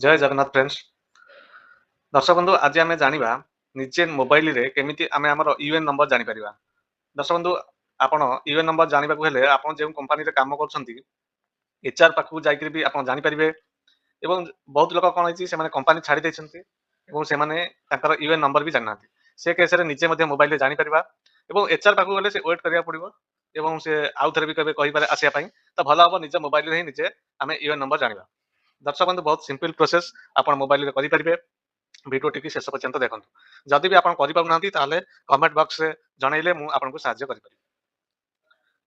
जय जगन्नाथ फ्रेंड्स। दर्शक बंधु आज आम जाना निजे मोबाइल रे केमिति आमे हमर यूएन नंबर जानि परिबा। दर्शक बंधु आपण यूएन नंबर जानिबा को हेले आपण जे कंपनी रे काम करछंती एचआर पाखु जाइकरी भी आपण जानि परिबे। एवं बहुत लोक कोन होइछि से माने कंपनी छाडी दैछंती एवं से माने ताकर यूएन नंबर भी जाननाती से केस रे निजे मध्ये मोबाइल रे जानि परिबा। एवं एचआर पाखु गले से वेट करिया पड़िबो एवं से आउ थरे भी कबे कहि पारे आसिया पई त भलो हबो निजे मोबाइल रे ही निजे आमे यूएन नंबर जानिबा। दर्शक बंधु बहुत सिंपल प्रोसेस आपण मोबाइल रे करि परिबे। भिडियो टी शेष पर्यंत देखो जदि भी आप करें कमेंट बॉक्स रे जनइले मु आपको साहाय्य करि परिबे।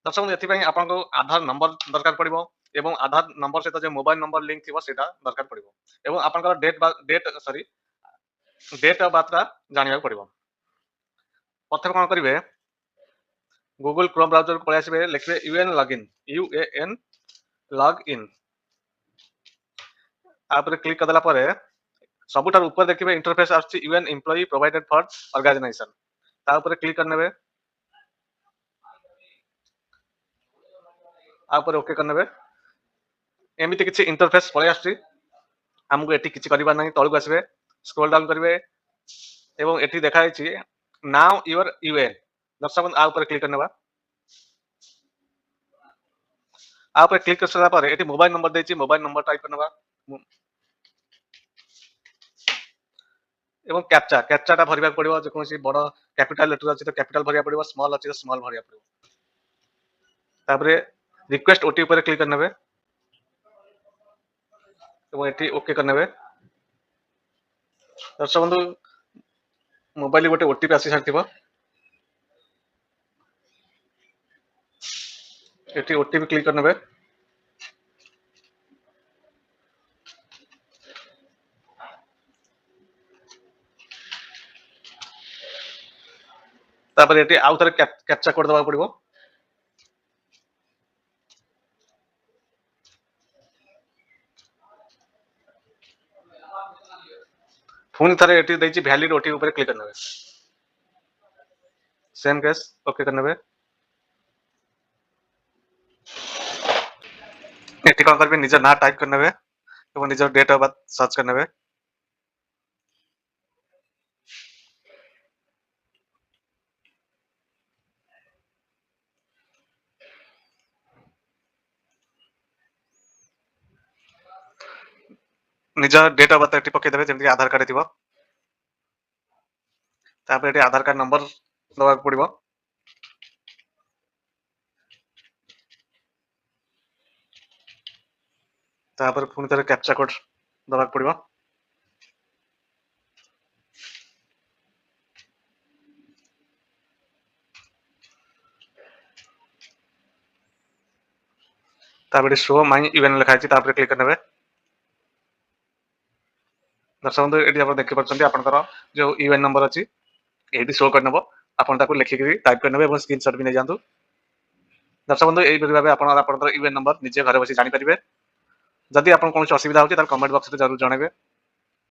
दर्शक बंधु एथिपाई आपको आधार नंबर दरकार पड़िबो एवं आधार नंबर सहित जो मोबाइल नंबर लिंक थिबो सेटा दरकार पड़िबो एवं आपनकर डेट ऑफ बर्थ जानिबा पड़िबो। प्रथम कोन करिवे गूगल क्रोम ब्राउजर को पळे आसिबे लिखिबे यूएन लॉग इन आप क्लिक करदेला परे सबुठार ऊपर देखिए इंटरफेस आछि UN employee provided for organization ता ऊपर क्लिक करनेबे आ ऊपर ओके करनेबे। एमिति किछि इंटरफेस पळे आछि हमको एठी किछि करिबा नै तळକୁ आसीबे स्क्रॉल डाउन करिवे एवं एठी देखा जायछि नाउ योर यूएन। दर्शक आ ऊपर क्लिक करनेबा आ ऊपर क्लिक कर सारा पर एठी मोबाइल नंबर देछि मोबाइल नंबर टाइप करनेबा एवं कैप्चा भरिबा पड़िबो जे कोनसी बड़ कैपिटल लेटर अछि तो कैपिटल भरिया पड़िबो स्मॉल अछि तो स्मॉल भरिया पड़िबो। तापरे रिक्वेस्ट ओटीपी पर क्लिक करनेबे एवं एठी ओके करनेबे। दर्शक बंधु मोबाइल गोटे ओटीपी आसी सारथिबो एठी ओटीपी क्लिक करनेबे तापरे एठी आउ थरे कैप्चा कोड दबा पड़िबो पुनी थरे एठी दैछि वैलिड ओटीपी ऊपर क्लिक करनेबे सेम केस ओके करनेबे। एठी कोन करबे निज ना टाइप करनेबे एवं निज डेट ऑफ बर्थ सर्च करनेबे निज डेट ऑफ बर्थ एठी पके देबे जेमति आधार कार्ड थिबो तापर एठी आधार कार्ड नंबर दबा पड़िबो तापर पुनी थरे कैप्चा कोड दबा पड़िबो तापर शो माई यूएन लिखा अछि तापर क्लिक करनेबे। दर्शक बंधु एठी आपण देखि परछन्ती आपनकर जो यूएन नंबर अछि एठी शो करनबो आपण ताको लेखिकरी टाइप करनेबे एवं स्क्रीनशॉट भी नै जानतु। दर्शक बंधु एई भाबे आपण आपनकर यूएन नंबर निजे घरे बसी जानि परिबे। जदि आपण कोनोसी असुविधा होछि त कमेंट बॉक्स रे जरूर जणाइबे।